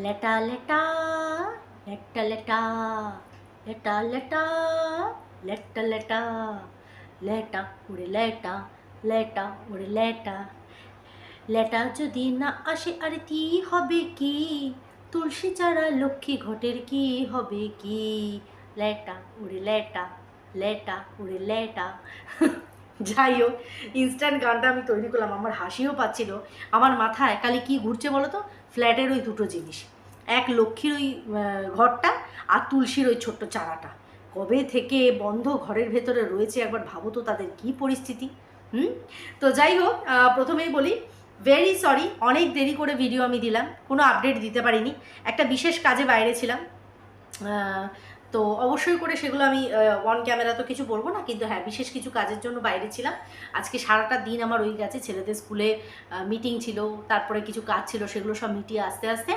লেটা লেটা লেটা লেটা লেটা লেটা লেটা লেটা লেটা উড়ে লেটা লেটা উড়ে লেটা লেটা যদি না আসে আর কি হবে কি তুলসী চারা লক্ষ্মী ঘটের কি হবে কি লেটা উড়ে লেটা লেটা উড়ে লেটা যাই হোক, ইনস্ট্যান্ট গানটা আমি তৈরি করলাম, আমার হাসিও পাচ্ছিল। আমার মাথায় খালি কি ঘুরছে বলো তো, ফ্ল্যাটের ওই দুটো জিনিস, এক লক্ষ্মীর ওই ঘরটা আর তুলসীর ওই ছোট্ট চারাটা কবে থেকে বন্ধ ঘরের ভেতরে রয়েছে, একবার ভাবো তো তাদের কি পরিস্থিতি। তো যাই হোক, প্রথমেই বলি ভেরি সরি, অনেক দেরি করে ভিডিও আমি দিলাম, কোনো আপডেট দিতে পারিনি, একটা বিশেষ কাজে বাইরে ছিলাম। তো অবশ্যই করে সেগুলো আমি অন ক্যামেরা তো কিছু বলবো না, কিন্তু হ্যাঁ বিশেষ কিছু কাজের জন্য বাইরে ছিলাম। আজকে সারাটা দিন আমার ওই গেছে, ছেলেদের স্কুলে মিটিং ছিল, তারপরে কিছু কাজ ছিল, সেগুলো সব মিটিয়ে আস্তে আস্তে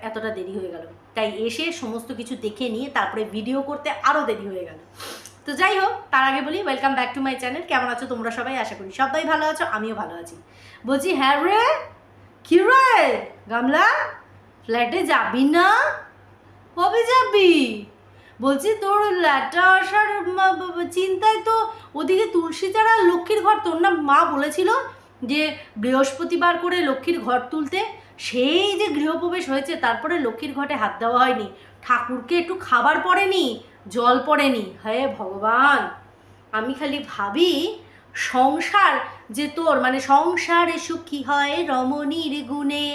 এতটা দেরি হয়ে গেল। তাই এসে সমস্ত কিছু দেখে নিয়ে তারপরে ভিডিও করতে আরও দেরি হয়ে গেল। তো যাই হোক, তার আগে বলি welcome back to my channel. কেমন আছো তোমরা সবাই? আশা করি সবাই ভালো আছো, আমিও ভালো আছি। বলছি হ্যাঁ রে, কি রে গামলা, ফ্ল্যাটে যাবি না? কবে যাবি? বলছি তোর ল্যাটা আসার চিন্তায় তো ওদিকে তুলসী চারা লক্ষ্মীর ঘর, তোর না মা বলেছিল যে বৃহস্পতিবার করে লক্ষ্মীর ঘর তুলতে, সেই যে গৃহপ্রবেশ হয়েছে তারপরে লক্ষ্মীর ঘটে হাত দেওয়া হয়নি, ঠাকুরকে একটু খাবার পড়েনি, জল পড়েনি। হে ভগবান, আমি খালি ভাবি সংসার যে তোর, মানে সংসারে সুখী হয় রমণীর গুণে,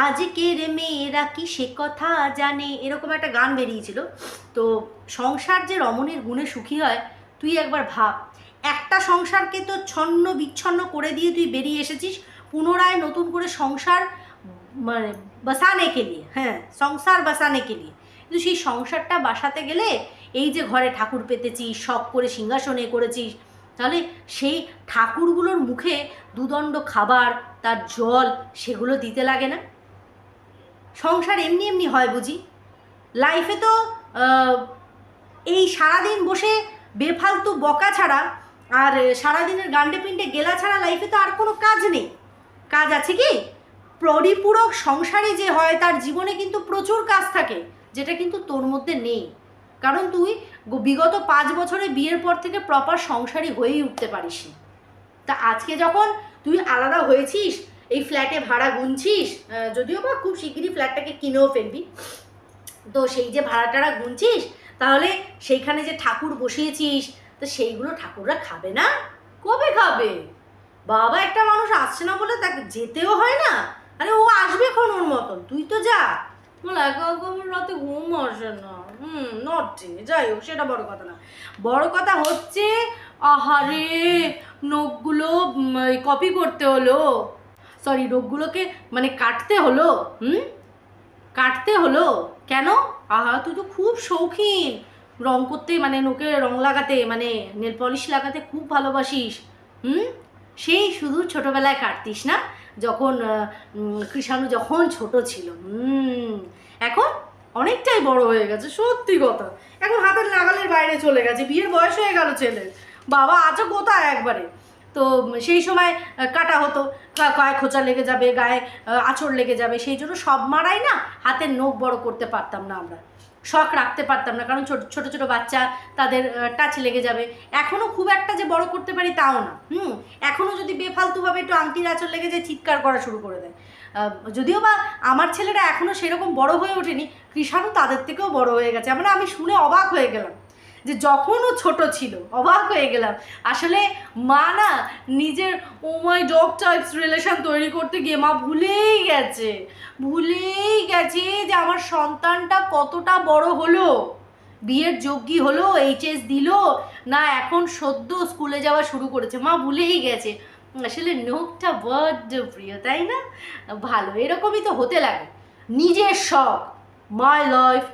আজকের মেয়েরা কি সে কথা জানে, এরকম একটা গান বেরিয়েছিল। তো সংসার যে রমণীর গুণে সুখী হয়, তুই একবার ভাব, একটা সংসারকে তো ছন্ন বিচ্ছন্ন করে দিয়ে তুই বেরিয়ে এসেছিস পুনরায় নতুন করে সংসার মানে বাসানে কে লিয়ে, হ্যাঁ সংসার বাসানে কে লিয়ে। কিন্তু সেই সংসারটা বাসাতে গেলে এই যে ঘরে ঠাকুর পেতেছিস, শখ করে সিংহাসনে করেছিস, তাহলে সেই ঠাকুরগুলোর মুখে দুদণ্ড খাবার, তার জল, সেগুলো দিতে লাগে না? সংসার এমনি এমনি হয় বুঝি? লাইফে তো এই সারাদিন বসে বেফালতু বকা ছাড়া আর সারাদিনের গান্ডে পিণ্ডে গেলা ছাড়া লাইফে তো আর কোনো কাজ নেই। কাজ আছে কি? পরিপূরক সংসারী যে হয় তার জীবনে কিন্তু প্রচুর কাজ থাকে, যেটা কিন্তু তোর মধ্যে নেই, কারণ তুই বিগত 5 বছরে বিয়ের পর থেকে প্রপার সংসারী হয়েই উঠতে পারিসনি। তা আজকে যখন তুই আলাদা হয়েছিস, এই ফ্ল্যাটে ভাড়া গুনছিস, যদিও বা খুব শিগগিরই ফ্ল্যাটটাকে কিনেও ফেলবি, তো সেই যে ভাড়া টাড়া গুনছিস, তাহলে সেইখানে যে ঠাকুর বসিয়েছিস, তো সেইগুলো ঠাকুররা খাবে না? কবে খাবে? বাবা, একটা মানুষ আসছে না বলে তাকে যেতেও হয় না? আরে ও আসবে এখন ওর মতন, তুই তো যা। বলে একা রাতে ঘুম আসে না। নটে, যাই হোক সেটা বড় কথা না, বড় কথা হচ্ছে আহারে নখগুলো কপি করতে হলো, সরি নখগুলোকে মানে কাটতে হলো। কাটতে হলো কেন? আহা, তুই তো খুব শৌখিন রং করতে, মানে নোকে রং লাগাতে, মানে নেল পলিশ লাগাতে খুব ভালোবাসিস। সেই শুধু ছোটবেলায় কাটতিস না, যখন কৃষাণু যখন ছোট ছিল। এখন অনেকটাই বড় হয়ে গেছে, সত্যি কথা, এখন হাতের নাগালের বাইরে চলে গেছে, বিয়ের বয়স হয়ে গেল ছেলের। বাবা আছো কোথায় একবারে? তো সেই সময় কাটা হতো, গায়ে খোঁচা লেগে যাবে, গায়ে আঁচড় লেগে যাবে, সেই জন্য সব মারাই না হাতের নখ বড় করতে পারতাম না আমরা, শখ রাখতে পারতাম না, কারণ ছোট ছোট বাচ্চা, তাদের টাচ লেগে যাবে। এখনও খুব একটা যে বড় করতে পারি তাও না। এখনও যদি বেফালতুভাবে একটু আংটির আঁচড় লেগে যায় চিৎকার করা শুরু করে দেয়। যদিও বা আমার ছেলেরা এখনও সেরকম বড় হয়ে ওঠেনি, কৃষাণু তাদের থেকেও বড় হয়ে গেছে। মানে আমি শুনে অবাক হয়ে গেলাম যে যখন ও ছোট ছিল, অবাক হয়ে গেলাম। আসলে মা না নিজের ও মাই ডগ টাইপস রিলেশন তৈরি করতে গিয়ে মা ভুলেই গেছে যে আমার সন্তানটা কতটা বড় হলো, বিয়ের যোগ্যী হলো, এইচএস দিল না, এখন সদ্য স্কুলে যাওয়া শুরু করেছে, মা ভুলেই গেছে। আসলে নখটা বড্ড প্রিয়, তাই না? ভালো, এরকমই তো হতে লাগে। নিজের শখ, মাই লাইফ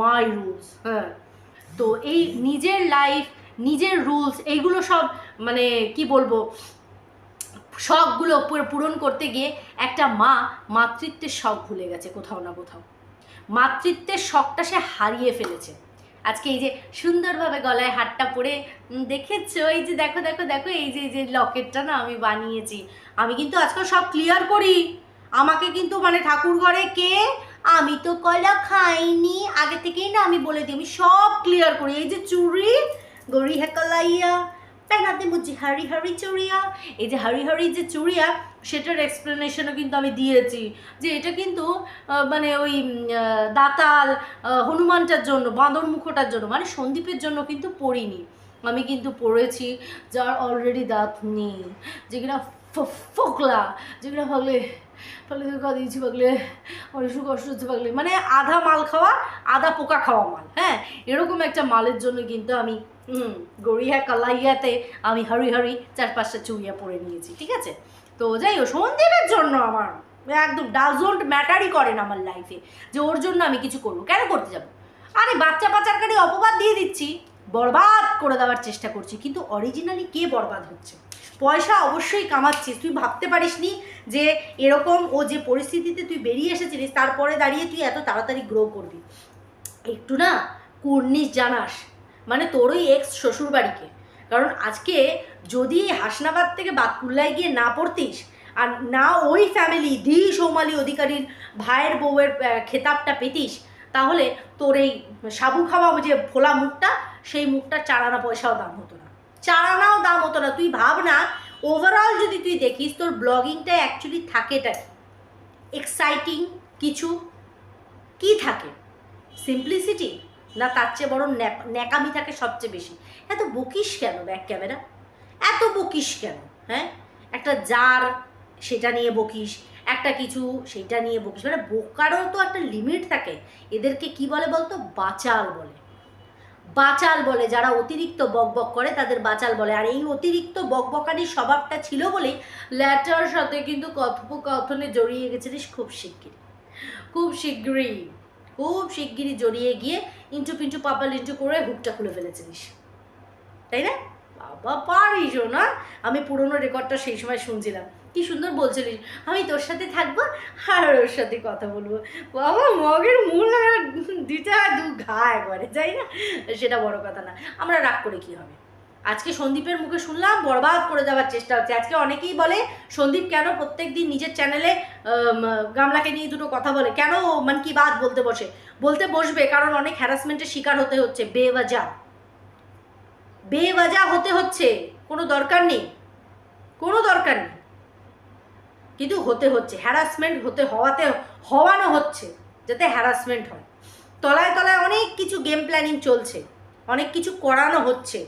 মাই রুলস। হ্যাঁ, তো এই নিজের লাইফ নিজের রুলস, এইগুলো সব মানে কি বলবো, শখগুলো পূরণ করতে গিয়ে একটা মা মাতৃত্বের শখ ভুলে গেছে কোথাও না কোথাও, মাতৃত্বের শখটা সে হারিয়ে ফেলেছে। আজকে এই যে সুন্দরভাবে গলায় হারটা পরে দেখেছো, এই যে দেখো দেখো দেখো, এই যে লকেটটা না আমি বানিয়েছি, আমি কিন্তু আজকাল সব ক্লিয়ার করি, আমাকে কিন্তু মানে ঠাকুর ঘরে কে, আমি তো কলা খাইনি, আগে থেকেই না আমি বলে দিই, আমি সব ক্লিয়ার করি। এই যে চুড়ি, গড়ি হ্যাঁ কলাইয়া পেনাতে মুঝে হারি হারি চুড়িয়া, এই যে হারি হারি যে চুড়িয়া, সেটার এক্সপ্লেনেশনও কিন্তু আমি দিয়েছি যে এটা কিন্তু মানে ওই দাতাল হনুমানটার জন্য, বাঁদর মুখোটার জন্য, মানে সন্দীপের জন্য কিন্তু পড়িনি, আমি কিন্তু পড়েছি যার অলরেডি দাঁত নেই, যেগুলো ফোকলা, যেগুলো ভাগলে ফলে দিয়েছি পাগলে, অনেক কষ্ট হচ্ছে পাগলে, মানে আধা মাল খাওয়া আধা পোকা খাওয়া মাল। হ্যাঁ, এরকম একটা মালের জন্য কিন্তু আমি গড়িয়া কালাইয়াতে আমি হারি হারি 4-5টা চুড়িয়া পরে নিয়েছি, ঠিক আছে? তো যাই হোক, সন্দীপের জন্য আমার একদম ডাজন্ট ম্যাটারই করে না আমার লাইফে যে ওর জন্য আমি কিছু করবো, কেন করতে যাবো? আরে বাচ্চা পাচারকারী অপবাদ দিয়ে দিচ্ছি, বরবাদ করে দেওয়ার চেষ্টা করছি, কিন্তু অরিজিনালি কে বরবাদ হচ্ছে? পয়সা অবশ্যই কামাচ্ছিস, তুই ভাবতে পারিসনি যে এরকম ও যে পরিস্থিতিতে তুই বেরিয়ে এসেছিলিস তারপরে দাঁড়িয়ে তুই এত তাড়াতাড়ি গ্রো করবি। একটু না কুর্নিশ জানাস, মানে তোর ওই এক্স শ্বশুরবাড়িকে, কারণ আজকে যদি হাসনাবাদ থেকে বাতকুল্লায় গিয়ে না পড়তিস আর না ওই ফ্যামিলি দি সৌমালি অধিকারীর ভাইয়ের বউয়ের খেতাবটা পেতিস, তাহলে তোর এই সাবু খাওয়া যে ফোলা মুখটা, সেই মুখটা 4 আনা পয়সাও দাম হতো না, 4 আনাও দাম হতো না। তুই ভাব না, ওভারঅল যদি তুই দেখিস তোর ব্লগিংটা অ্যাকচুয়ালি থাকেটা এক্সাইটিং কিছু কি থাকে? সিম্পলিসিটি, না তার চেয়ে বড় ন্যাকামি থাকে সবচেয়ে বেশি? এত বকিস কেন ব্যাক ক্যামেরা, এত বকিস কেন? হ্যাঁ, একটা জার সেটা নিয়ে বকিস, একটা কিছু সেটা নিয়ে বকিস, মানে বোকারও তো একটা লিমিট থাকে। এদেরকে কি বলে বলতো? বাচাল বলে, বাচাল বলে। যারা অতিরিক্ত বকবক করে তাদের বাচাল বলে। আর এই অতিরিক্ত বকবকানির স্বভাবটা ছিল বলেই ল্যাটার সাথে কিন্তু কথোপকথনে জড়িয়ে গেছিলিস খুব শিগগিরই, খুব শিগগিরই, খুব শিগগিরই জড়িয়ে গিয়ে ইন্টু পিন্টু পাপা লিন্টু করে হুকটা খুলে ফেলেছিলিস, তাই না? বাবা পারিস না, আমি পুরোনো রেকর্ডটা সেই সময় শুনছিলাম, কি সুন্দর বলছিলিস আমি তোর সাথে থাকবো আর ওর সাথে কথা বলবো। বাবা মগের মূল দিতে হয় 2 ঘা একবারে, যাই না? সেটা বড় কথা না, আমরা রাগ করে কি হবে? আজকে সন্দীপের মুখে শুনলাম বরবাদ করে দেওয়ার চেষ্টা হচ্ছে। আজকে অনেকেই বলে সন্দীপ কেন প্রত্যেক দিন নিজের চ্যানেলে গামলাকে নিয়ে দুটো কথা বলে, কেন মন কি বাত বলতে বসবে, কারণ অনেক হ্যারাসমেন্টের শিকার হতে হচ্ছে, বেওয়াজা হতে হচ্ছে, কোনো দরকার নেই, কোনো দরকার নেই, কিন্তু হতে হচ্ছে, হ্যারাসমেন্ট হওয়ানো হচ্ছে যাতে হ্যারাসমেন্ট হয়। তলায় তলায় অনেক কিছু গেম প্ল্যানিং চলছে, অনেক কিছু করানো হচ্ছে।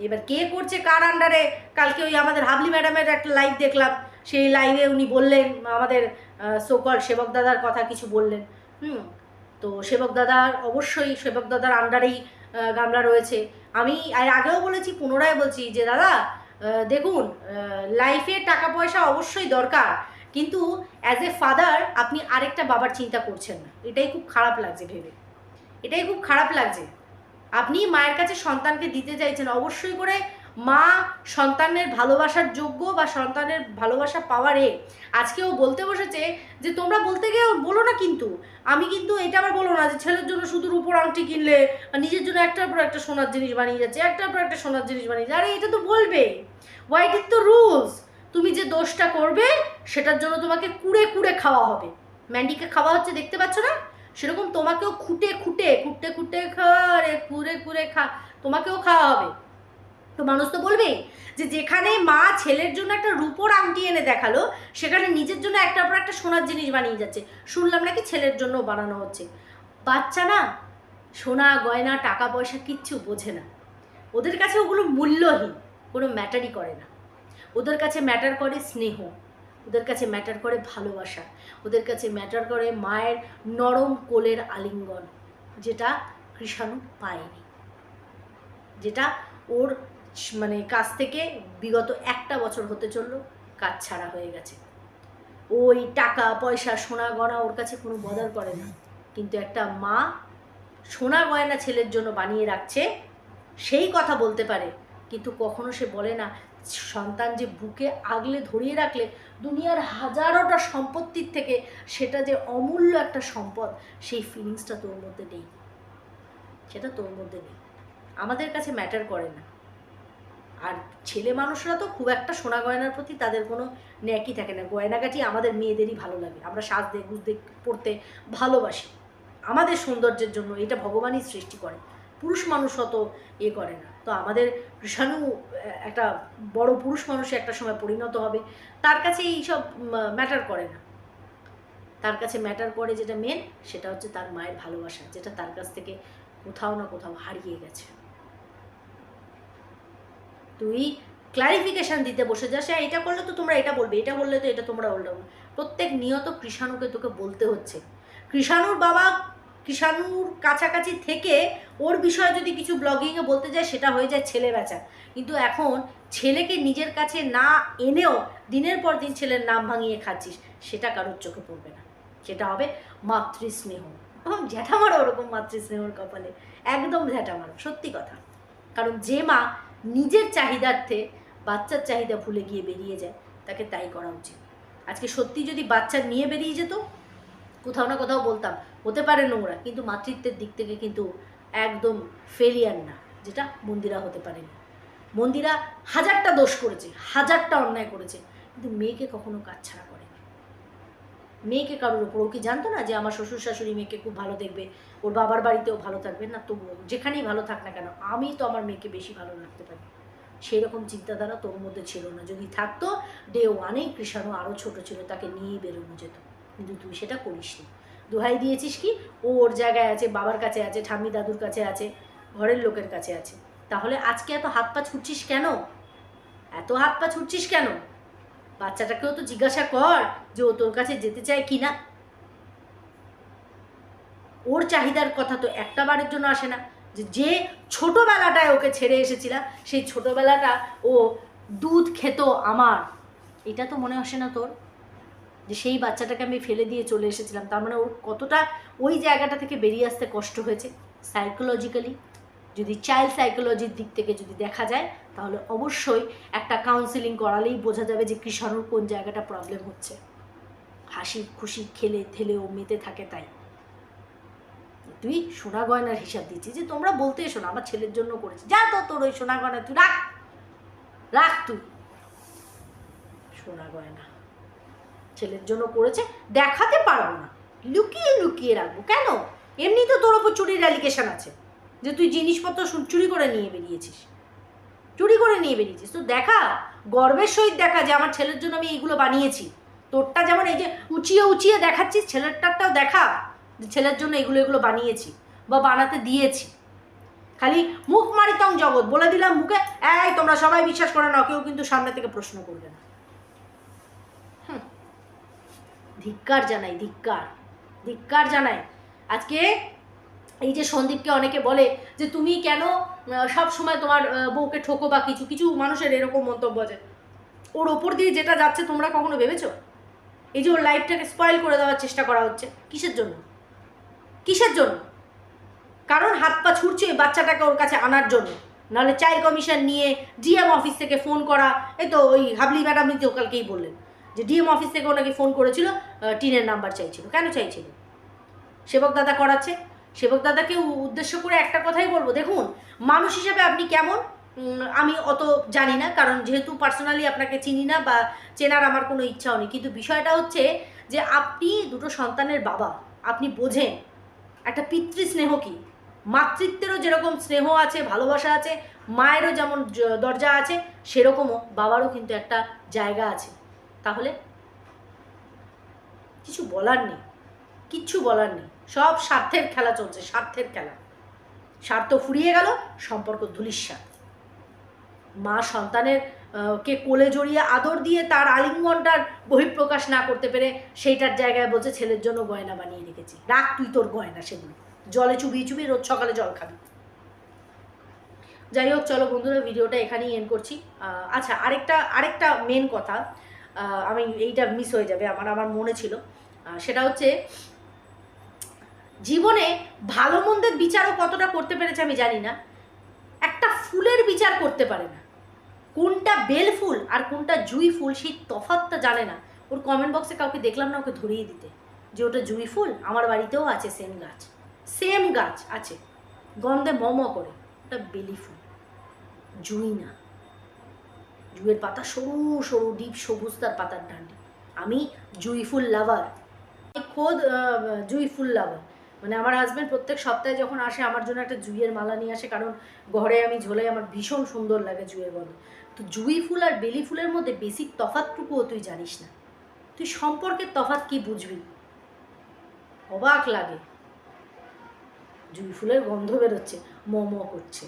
এবার কে করছে কার আন্ডারে? কালকে ওই আমাদের হাবলি ম্যাডামের একটা লাইভ দেখলাম, সেই লাইভে উনি বললেন আমাদের সোকল সেবক দাদার কথা কিছু বললেন। তো সেবক দাদার অবশ্যই সেবক দাদার আন্ডারেই গামলা রয়েছে। আমি আগেও বলেছি, পুনরায় বলছি যে দাদা দেখুন, লাইফে টাকা পয়সা অবশ্যই দরকার, কিন্তু অ্যাজ এ ফাদার আপনি আরেকটা বাবার চিন্তা করছেন না, এটাই খুব খারাপ লাগছে ভেবে, এটাই খুব খারাপ লাগছে। আপনি মায়ের কাছে সন্তানকে দিতে চাইছেন, অবশ্যই করে মা সন্তানের ভালোবাসার যোগ্য বা সন্তানের ভালোবাসা পাওয়ারে। আজকেও বলতে বসেছে যে তোমরা বলতে গিয়ে বলো না, কিন্তু আমি কিন্তু এটা আবার বলো না যে ছেলের জন্য শুধু রূপোর আংটি কিনলে নিজের জন্য একটার পর একটা সোনার জিনিস বানিয়ে যাচ্ছে, একটার পর একটা সোনার জিনিস বানিয়ে যাচ্ছে। আরে এটা তো বলবে, হোয়াইট ইজ দ্য রুলস। তুমি যে দোষটা করবে সেটার জন্য তোমাকে কুড়ে কুড়ে খাওয়া হবে। ম্যান্ডিকে খাওয়া হচ্ছে দেখতে পাচ্ছ না? সেরকম তোমাকেও খুঁটে খা রে, কুড়ে খা, তোমাকেও খাওয়া হবে। তো মানুষ তো বলবে যে যেখানে মা ছেলের জন্য একটা রূপোর আংটি এনে দেখালো, সেখানে নিজের জন্য একটার পর একটা সোনার জিনিস বানিয়ে যাচ্ছে। শুনলাম নাকি ছেলের জন্য বানানো হচ্ছে। বাচ্চা না, সোনা গয়না টাকা পয়সা কিচ্ছু বোঝে না, ওদের কাছে ওগুলো মূল্যহীন, কোনো ম্যাটারই করে না। ওদের কাছে ম্যাটার করে স্নেহ, ওদের কাছে ম্যাটার করে ভালোবাসা, ওদের কাছে ম্যাটার করে মায়ের নরম কোলের আলিঙ্গন, যেটা কৃষাণু পায়নি, যেটা ওর মানে কাছ থেকে বিগত 1টা বছর হতে চললো কাজ ছাড়া হয়ে গেছে। ওই টাকা পয়সা সোনা গয়না ওর কাছে কোনো বদল করে না, কিন্তু একটা মা সোনা গয়না ছেলের জন্য বানিয়ে রাখছে সেই কথা বলতে পারে, কিন্তু কখনো সে বলে না সন্তান যে বুকে আগলে ধরিয়ে রাখলে দুনিয়ার হাজারোটা সম্পত্তির থেকে সেটা যে অমূল্য একটা সম্পদ, সেই ফিলিংসটা তোর মধ্যে নেই, সেটা তোর মধ্যে নেই। আমাদের কাছে ম্যাটার করে না, আর ছেলে মানুষরা তো খুব একটা সোনা গয়নার প্রতি তাদের কোনো ন্যাকই থাকে না। গয়নাগাটি আমাদের মেয়েদেরই ভালো লাগে, আমরা সাজতে গুজতে পড়তে ভালোবাসি আমাদের সৌন্দর্যের জন্য, এটা ভগবানই সৃষ্টি করে, পুরুষ মানুষ অত করে না। তো আমাদের কৃষাণু একটা বড় পুরুষ মানুষে একটা সময় পরিণত হবে, তার কাছে এইসব ম্যাটার করে না। তার কাছে ম্যাটার করে যেটা মেন, সেটা হচ্ছে তার মায়ের ভালোবাসা, যেটা তার কাছ থেকে কোথাও না কোথাও হারিয়ে গেছে। তুই ক্লারিফিকেশান দিতে বসে যাস, এটা করলে তো তোমরা এটা বলবে, এটা বললে তো এটা তোমরা উল্টা বলবে। প্রত্যেক নিয়ত কৃষাণুকে তোকে বলতে হচ্ছে। কৃষাণুর বাবা কৃষাণুর কাছাকাছি থেকে ওর বিষয়ে যদি কিছু ব্লগিংয়ে বলতে যায়, সেটা হয়ে যায় ছেলে বেচা। কিন্তু এখন ছেলেকে নিজের কাছে না এনেও দিনের পর দিন ছেলের নাম ভাঙিয়ে খাচ্ছিস, সেটা কারোর চোখে পড়বে না। সেটা হবে মাতৃস্নেহ। ঝ্যাঁটামারো ওরকম মাতৃস্নেহর কপালে, একদম ঝ্যাঁটামারো, সত্যি কথা। কারণ যে মা নিজের চাহিদার্থে বাচ্চার চাহিদা ভুলে গিয়ে বেরিয়ে যায়, তাকে তাই করা উচিত। আজকে সত্যি যদি বাচ্চা নিয়ে বেরিয়ে যেত, কোথাও না কোথাও বলতাম হতে পারে নোংরা, কিন্তু মাতৃত্বের দিক থেকে কিন্তু একদম ফেলিয়ার না, যেটা মন্দিরা হতে পারেনি। মন্দিরা হাজারটা দোষ করেছে, হাজারটা অন্যায় করেছে, কিন্তু মেয়েকে কখনো কাছছাড়া করেনি। মেয়েকে কারোর ওপর, ও কি জানতো না যে আমার শ্বশুর শাশুড়ি মেয়েকে খুব ভালো দেখবে, ওর বাবার বাড়িতেও ভালো থাকবে না, তো যেখানেই ভালো থাক না কেন আমি তো আমার মেয়েকে বেশি ভালো রাখতে পারি, সেই রকম চিন্তাধারা তোর মধ্যে ছিল না। যদি থাকতো, ডে ওয়ানেই কৃষাণু আরও ছোট ছিল, তাকে নিয়েই বেরোনো যেত, কিন্তু তুই সেটা করিসনি। দোহাই দিয়েছিস কি ও ওর জায়গায় আছে, বাবার কাছে আছে, ঠাম্মি দাদুর কাছে আছে, ঘরের লোকের কাছে আছে। তাহলে আজকে এত হাত পা ছুটছিস কেন? এত হাত পা ছুটছিস কেন? বাচ্চাটাকেও তো জিজ্ঞাসা কর যে ও তোর কাছে যেতে চায় কি না। ওর চাহিদার কথা তো একটা বারের জন্য আসে না। যে ছোটোবেলাটায় ওকে ছেড়ে এসেছিলাম, সেই ছোটোবেলাটা ও দুধ খেত আমার, এটা তো মনে আসে না তোর? যে সেই বাচ্চাটাকে আমি ফেলে দিয়ে চলে এসেছিলাম, তার মানে ওর কতটা ওই জায়গাটা থেকে বেরিয়ে আসতে কষ্ট হয়েছে সাইকোলজিক্যালি। যদি চাইল্ড সাইকোলজির দিক থেকে যদি দেখা যায়, তাহলে অবশ্যই একটা কাউন্সিলিং করালেই বোঝা যাবে যে কৃষাণুর কোন জায়গাটা প্রবলেম হচ্ছে। হাসি খুশি খেলে থেলে ও মেতে থাকে, তাই তুই সোনা গয়নার হিসাব দিচ্ছিস যে তোমরা বলতে এসো না আমার ছেলের জন্য করেছি, যা তো তোর ওই সোনা গয়না তুই রাখ, রাখ তুই সোনা গয়না। ছেলের জন্য করেছে দেখাতে পারবো না, লুকিয়ে লুকিয়ে রাখবো কেন? এমনি তো তোর ওপর চুরির অ্যালিগেশন আছে যে তুই জিনিসপত্র চুরি করে নিয়ে বেরিয়েছিস, চুরি করে নিয়ে বেরিয়েছিস। তো দেখা, গর্বের সহিত দেখা যে আমার ছেলের জন্য আমি এইগুলো বানিয়েছি। তোরটা যেমন এই যে উঁচিয়ে উঁচিয়ে দেখাচ্ছিস, ছেলেরটাও দেখা যে ছেলের জন্য এগুলো এগুলো বানিয়েছি বা বানাতে দিয়েছি। খালি মুখ মারিতং জগৎ বলে দিলাম মুখে, এই তোমরা সবাই বিশ্বাস করে না, কেউ কিন্তু সামনে থেকে প্রশ্ন করবে না। ধিক্কার জানাই, ধিক্কার, ধিক্কার জানাই। আজকে এই যে সন্দীপকে অনেকে বলে যে তুমি কেন সব সময় তোমার বউকে ঠোকো বা কিছু কিছু মানুষের এরকম মন্তব্য আছে, ওর ওপর দিয়ে যেটা যাচ্ছে তোমরা কখনো ভেবেছো? এই যে ওর লাইফটাকে স্পয়েল করে দেওয়ার চেষ্টা করা হচ্ছে, কিসের জন্য? কিসের জন্য? কারণ হাত পা ছুটছে ওই বাচ্চাটাকে ওর কাছে আনার জন্য, নাহলে চাইল্ড কমিশন নিয়ে ডিএম অফিস থেকে ফোন করা। এই তো ওই হাবলি ম্যাডামই তো কালকেই বললেন যে ডিএম অফিস থেকে ওনাকে ফোন করেছিল, টিনের নাম্বার চাইছিল। কেন চাইছিল? সেবক দাদা করাচ্ছে। সেবক দাদাকে উদ্দেশ্য করে একটা কথাই বলবো, দেখুন মানুষ হিসেবে আপনি কেমন আমি অত জানি না, কারণ যেহেতু পার্সোনালি আপনাকে চিনি না বা চেনার আমার কোনো ইচ্ছাও নেই, কিন্তু বিষয়টা হচ্ছে যে আপনি দুটো সন্তানের বাবা, আপনি বোঝেন একটা পিতৃস্নেহ কী, মাতৃত্বেরও যেরকম স্নেহ আছে, ভালোবাসা আছে, মায়েরও যেমন দরজা আছে, সেরকমও বাবারও কিন্তু একটা জায়গা আছে। তাহলে কিছু বলার নেই, কিচ্ছু বলার নেই, সব স্বার্থের খেলা চলছে, স্বার্থের খেলা। স্বার্থ ফুরিয়ে গেল, সম্পর্ক ধূলিস্যাৎ। মা সন্তানের কে কোলে জড়িয়ে আদর দিয়ে তার আলিঙ্গনটার বহিঃপ্রকাশ না করতে পেরে সেইটার জায়গায় বলছে ছেলের জন্য গয়না বানিয়ে রেখেছি, রাখ তুই তোর গয়না, সেগুলো জলে চুবিয়ে চুবিয়ে রোজ সকালে জল খাবি। যাই হোক, চলো বন্ধুরা, ভিডিওটা এখানেই এন্ড করছি। আচ্ছা, আরেকটা মেন কথা, আমি এইটা মিস হয়ে যাবে, আমার মনে ছিল, সেটা হচ্ছে জীবনে ভালো মন্দের বিচারও কতটা করতে পেরেছে আমি জানি না, একটা ফুলের বিচার করতে পারে না, কোনটা বেল ফুল আর কোনটা জুঁই ফুল সেই তফাৎটা জানে না। ওর কমেন্ট বক্সে কাউকে দেখলাম না ওকে ধরিয়ে দিতে যে ওটা জুঁই ফুল, আমার বাড়িতেও আছে সেম গাছ আছে, গন্ধে ম করে, ওটা বেলি ফুল, জুঁই না। জুঁয়ের পাতা সরু সরু ডিপ সবুজ তার পাতার ডান্ডি। আমি জুঁই ফুল লাভার, খোদ জুঁই ফুল লাভার। মানে আমার হাজব্যান্ড প্রত্যেক সপ্তাহে যখন আসে আমার জন্য একটা জুঁইয়ের মালা নিয়ে আসে, কারণ ঘরে আমি ঝোলাই, আমার ভীষণ সুন্দর লাগে জুঁয়ের গন্ধ। তো জুঁই ফুল আর বেলি ফুলের মধ্যে বেসিক তফাৎটুকুও তুই জানিস না, তুই সম্পর্কের তফাৎ কি বুঝবি? অবাক লাগে। জুঁই ফুলের গন্ধ বেরোচ্ছে, ম করছে।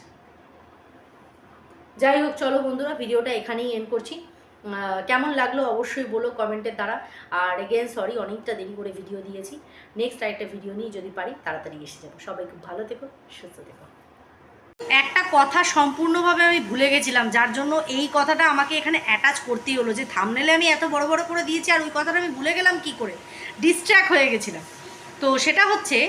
যাই হোক, চলো বন্ধুরা, ভিডিওটা এখানেই এন্ড করছি। কেমন লাগলো অবশ্যই বলো কমেন্টের দ্বারা। আর এগেন সরি, অনেকটা দেরি করে ভিডিও দিয়েছি। নেক্সট আরেকটা ভিডিও নিয়ে যদি পারি তাড়াতাড়ি এসে যাবো। সবাই খুব ভালো থেকো, সুস্থ থেকো। একটা কথা সম্পূর্ণভাবে আমি ভুলে গেছিলাম, যার জন্য এই কথাটা আমাকে এখানে অ্যাটাচ করতেই হলো, যে থাম্বনেলে আমি এত বড় বড় করে দিয়েছি আর ওই কথাটা আমি ভুলে গেলাম কি করে, ডিস্ট্র্যাক্ট হয়ে গেছিলাম। তো সেটা হচ্ছে,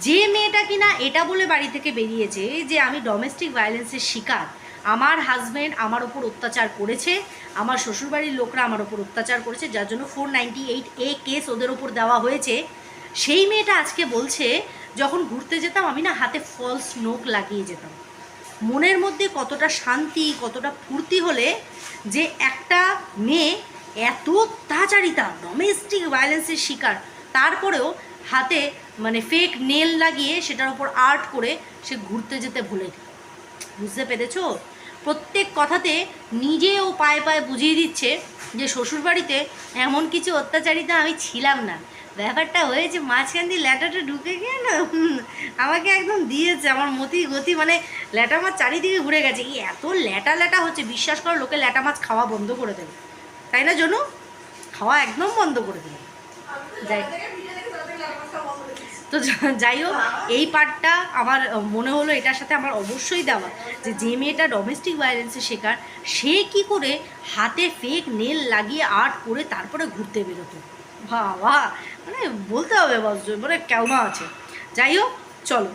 যে মেয়েটা কিনা এটা বলে বাড়ি থেকে বেরিয়েছে যে আমি ডোমেস্টিক ভায়োলেন্সের শিকার, আমার হাজব্যান্ড আমার ওপর অত্যাচার করেছে, আমার শ্বশুরবাড়ির লোকরা আমার ওপর অত্যাচার করেছে, যার জন্য 498A কেস ওদের ওপর দেওয়া হয়েছে, সেই মেয়েটা আজকে বলছে যখন ঘুরতে যেতাম আমি না হাতে ফলস নোক লাগিয়ে যেতাম। মনের মধ্যে কতটা শান্তি, কতটা ফুর্তি হলে যে একটা মেয়ে এত অত্যাচারিতা, ডোমেস্টিক ভায়োলেন্সের শিকার, তারপরেও হাতে মানে ফেক নেল লাগিয়ে সেটার ওপর আর্ট করে সে ঘুরতে যেতে ভুলে। বুঝতে পেরেছ? প্রত্যেক কথাতে নিজেও পায়ে পায়ে বুঝিয়ে দিচ্ছে যে শ্বশুরবাড়িতে এমন কিছু অত্যাচারিতা আমি ছিলাম না। ব্যাপারটা হয়েছে মাঝখান দিয়ে ল্যাটাটা ঢুকে গিয়ে না আমাকে একদম দিয়েছে, আমার মতি গতি, মানে ল্যাটা মাছ চারিদিকে ঘুরে গেছে। এই এত ল্যাটা ল্যাটা হচ্ছে, বিশ্বাস করো লোকে ল্যাটা মাছ খাওয়া বন্ধ করে দেবে, তাই না জন্য? খাওয়া একদম বন্ধ করে দেবে। যাই তো যাই হোক, এই পার্টটা আমার মনে হলো এটার সাথে আমার অবশ্যই দেওয়া, যে মেয়েটা ডোমেস্টিক ভায়োলেন্সের শিকার, সে কি করে হাতে ফেক নেল লাগিয়ে আর্ট করে তারপরে ঘুরতে বেরোতো। বাবা, মানে বলতে হবে বস, মানে কেমন আছে। যাই হোক, চলো।